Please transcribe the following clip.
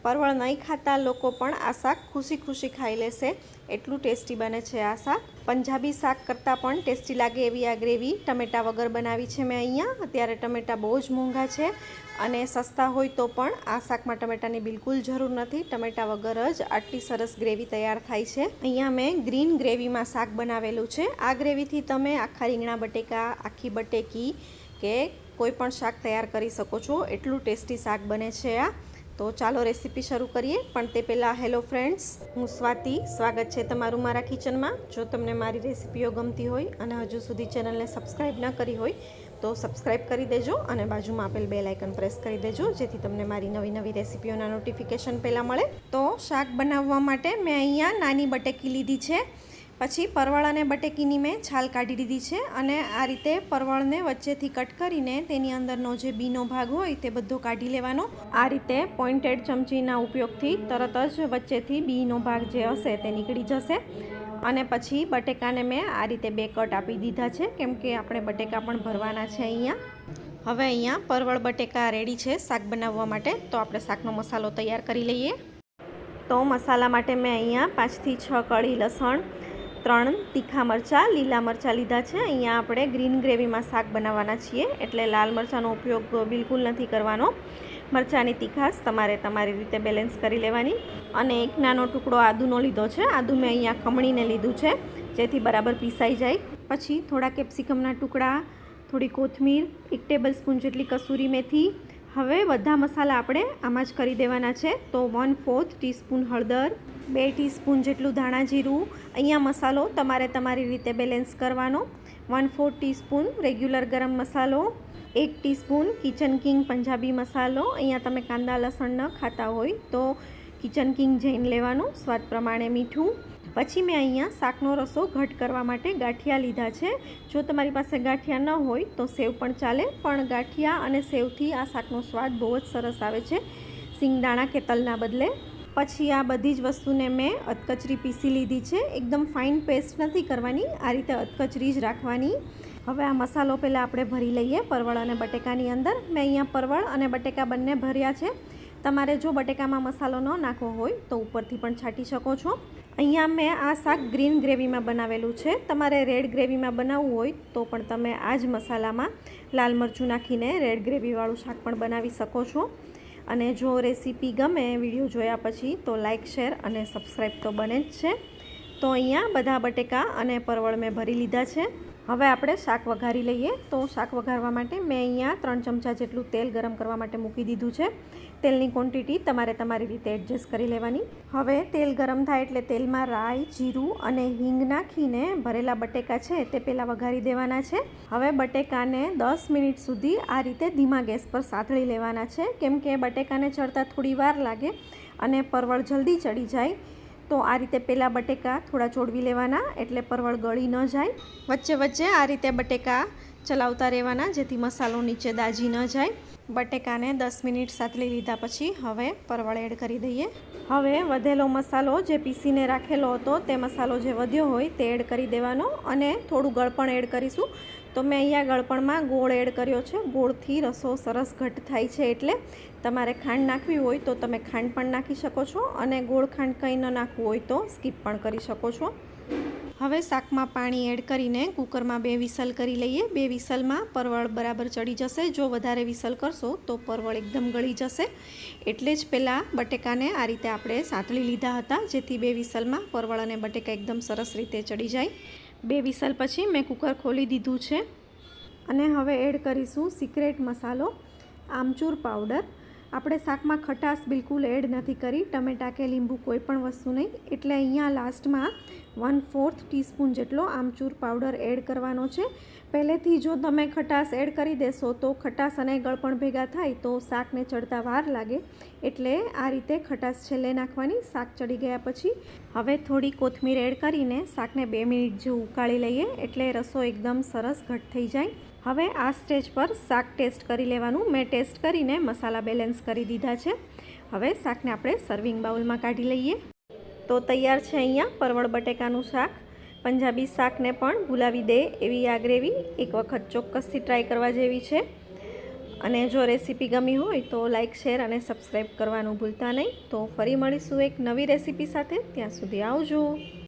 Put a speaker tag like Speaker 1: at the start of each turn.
Speaker 1: પરવળ નહીં ખાતા લોકો પણ આ શાક ખુશી ખુશી ખાઈ લેશે, એટલું ટેસ્ટી બને છે આ શાક. પંજાબી શાક કરતાં પણ ટેસ્ટી લાગે એવી આ ગ્રેવી ટમેટા વગર બનાવી છે મેં અહીંયા. અત્યારે ટમેટા બહુ જ મોંઘા છે અને સસ્તા હોય તો પણ આ શાકમાં ટમેટાની બિલકુલ જરૂર નથી. ટમેટા વગર જ આટલી સરસ ગ્રેવી તૈયાર થાય છે. અહીંયા મેં ગ્રીન ગ્રેવીમાં શાક બનાવેલું છે. આ ગ્રેવીથી તમે આખા રીંગણા બટેકા, આખી બટેકી કે કોઈ પણ શાક તૈયાર કરી શકો છો. એટલું ટેસ્ટી શાક બને છે આ. તો ચાલો રેસીપી શરૂ કરીએ. પણ તે પહેલાં હેલો ફ્રેન્ડ્સ, હું સ્વાતિ. સ્વાગત છે તમારું મારા કિચનમાં. જો તમને મારી રેસીપીઓ ગમતી હોય અને હજુ સુધી ચેનલને સબસ્ક્રાઈબ ન કરી હોય તો સબસ્ક્રાઈબ કરી દેજો અને બાજુમાં આપેલ બેલ આઇકન પ્રેસ કરી દેજો, જેથી તમને મારી નવી નવી રેસીપીઓના નોટિફિકેશન પહેલાં મળે. તો શાક બનાવવા માટે મેં અહીંયા નાની બટેકી લીધી છે. પછી પરવળ અને બટેકીની મેં છાલ કાઢી દીધી છે અને આ રીતે પરવળને વચ્ચેથી કટ કરીને તેની અંદરનો જે બીનો ભાગ હોય તે બધો કાઢી લેવાનો. આ રીતે પોઇન્ટેડ ચમચીના ઉપયોગથી તરત જ વચ્ચેથી બીનો ભાગ જે હશે તે નીકળી જશે. અને પછી બટેકાને મેં આ રીતે 2 કટ આપી દીધા છે, કેમ કે આપણે બટેકા પણ ભરવાના છે અહીંયા. હવે અહીંયા પરવળ બટેકા રેડી છે શાક બનાવવા માટે. તો આપણે શાકનો મસાલો તૈયાર કરી લઈએ. તો મસાલા માટે મેં અહીંયા 5 થી 6 કળી લસણ, 3 તીખા મરચાં, લીલા મરચાં લીધા છે. અહીંયા આપણે ગ્રીન ગ્રેવીમાં શાક બનાવવાના છીએ એટલે લાલ મરચાંનો ઉપયોગ બિલકુલ નથી કરવાનો. મરચાંની તીખાશ તમારે તમારી રીતે બેલેન્સ કરી લેવાની. અને એક નાનો ટુકડો આદુનો લીધો છે. આદુ મેં અહીંયા ખમણીને લીધું છે જેથી બરાબર પીસાઈ જાય. પછી થોડા કેપ્સિકમના ટુકડા, થોડી કોથમીર, 1 ટેબલ સ્પૂન જેટલી કસૂરી મેથી. હવે બધા મસાલા આપણે આમાં જ કરી દેવાના છે. તો 1/4 ટીસ્પૂન હળદર, 2 ટીસ્પૂન જેટલું ધાણા જીરું. અહીંયા મસાલો તમારે તમારી રીતે બેલેન્સ કરવાનો. 1/4 ટીસ્પૂન રેગ્યુલર ગરમ મસાલો, 1 ટીસ્પૂન કિચન કિંગ પંજાબી મસાલો. અહીંયા તમે કાંદા લસણ ન ખાતા હોય તો કિચન કિંગ જૈન લેવાનું. સ્વાદ પ્રમાણે મીઠું. પછી મેં અહીંયા શાકનો રસો ઘટ કરવા માટે ગાંઠિયા લીધા છે. જો તમારી પાસે ગાંઠિયા ન હોય તો સેવ પણ ચાલે, પણ ગાંઠિયા અને સેવથી આ શાકનો સ્વાદ બહુ જ સરસ આવે છે, સિંગદાણા કે તલના બદલે. પછી આ બધી જ વસ્તુને મેં અધકચરી પીસી લીધી છે. એકદમ ફાઇન પેસ્ટ નથી કરવાની, આ રીતે અધકચરી જ રાખવાની. હવે આ મસાલો પહેલાં આપણે ભરી લઈએ પરવળ અને બટેકાની અંદર. મેં અહીંયા પરવળ અને બટેકા બંને ભર્યા છે. તમારે જો બટેકામાં મસાલો ન નાખવો હોય તો ઉપરથી પણ છાંટી શકો છો. અહીંયા મેં આ શાક ગ્રીન ગ્રેવીમાં બનાવેલું છે. તમારે રેડ ગ્રેવીમાં બનાવવું હોય તો પણ તમે આ જ મસાલામાં લાલ મરચું નાખીને રેડ ગ્રેવીવાળું શાક પણ બનાવી શકો છો. અને જો રેસીપી ગમે વિડીયો જોયા પછી તો લાઇક, શેર અને સબસ્ક્રાઈબ તો બને જ છે. તો અહીંયા બધા બટેકા અને પરવળ મેં ભરી લીધા છે. હવે આપણે શાક વઘારી લઈએ. તો શાક વઘારવા માટે મેં અહીંયા 3 ચમચા જેટલું તેલ ગરમ કરવા માટે મૂકી દીધું છે. તેલની ક્વોન્ટિટી તમારે તમારી રીતે એડજસ્ટ કરી લેવાની. હવે તેલ ગરમ થાય એટલે તેલમાં રાઈ, જીરું અને હિંગ નાખીને ભરેલા બટેકા છે તે પહેલાં વઘારી દેવાના છે. હવે બટેકાને 10 મિનિટ સુધી આ રીતે ધીમા ગેસ પર સાતળી લેવાના છે, કેમ કે બટેકાને ચડતા થોડી વાર લાગે અને પરવળ જલ્દી ચડી જાય. તો આ રીતે પહેલાં બટેકા થોડા ચોળવી લેવાના એટલે પરવળ ગળી ન જાય. વચ્ચે વચ્ચે આ રીતે બટેકા ચલાવતા રહેવાના જેથી મસાલો નીચે દાજી ન જાય. બટેકાને 10 મિનિટ સાતળી લીધા પછી હવે પરવળ એડ કરી દઈએ. હવે વધેલો મસાલો જે પીસીને રાખેલો હતો તે મસાલો જે વધ્યો હોય તે એડ કરી દેવાનો અને થોડું ગળપણ એડ કરીશું. તો મેં અહીંયા ગળપણમાં ગોળ એડ કર્યો છે. ગોળથી રસો સરસ ઘટ થાય છે, એટલે તમારે ખાંડ નાખવી હોય તો તમે ખાંડ પણ નાખી શકો છો અને ગોળ ખાંડ કંઈ ન નાખવું હોય તો સ્કીપ પણ કરી શકો છો. હવે શાકમાં પાણી એડ કરીને કુકરમાં 2 વિસલ કરી લઈએ. 2 વિસલમાં પરવળ બરાબર ચડી જશે. જો વધારે વિસલ કરશો તો પરવળ એકદમ ગળી જશે. એટલે જ પહેલાં બટેકાને આ રીતે આપણે સાતળી લીધા હતા, જેથી 2 વિસલમાં પરવળ અને બટેકા એકદમ સરસ રીતે ચડી જાય. 2 વિસલ પછી મેં કુકર ખોલી દીધું છે અને હવે એડ કરીશું સિક્રેટ મસાલો, આમચૂર પાવડર. આપણે શાકમાં ખટાશ બિલકુલ એડ નથી કરી, ટમેટાં કે લીંબુ કોઈ પણ વસ્તુ નહીં, એટલે અહીંયા લાસ્ટમાં 1/4 ટીસ્પૂન જેટલો આમચૂર પાવડર એડ કરવાનો છે. પહેલેથી જો તમે ખટાશ એડ કરી દેશો તો ખટાશ અને ગળપણ ભેગા થાય તો શાકને ચડતા વાર લાગે, એટલે આ રીતે ખટાશ છેલ્લે નાખવાની શાક ચડી ગયા પછી. હવે થોડી કોથમીર એડ કરીને શાકને 2 મિનિટ જેવું ઉકાળી લઈએ એટલે રસો એકદમ સરસ ઘટ થઈ જાય. હવે આ સ્ટેજ પર શાક ટેસ્ટ કરી લેવાનું. મેં ટેસ્ટ કરીને મસાલા બેલેન્સ કરી દીધા છે. હવે શાકને આપણે સર્વિંગ બાઉલમાં કાઢી લઈએ. તો તૈયાર છે અહીંયા પરવળ બટેકાનું શાક. પંજાબી શાકને પણ ભૂલાવી દે એવી આ ગ્રેવી એક વખત ચોક્કસથી ટ્રાય કરવા જેવી છે. અને જો રેસીપી ગમી હોય તો લાઇક, શેર અને સબસ્ક્રાઈબ કરવાનું ભૂલતા નહીં. તો ફરી મળીશું એક નવી રેસીપી સાથે. ત્યાં સુધી આવજો.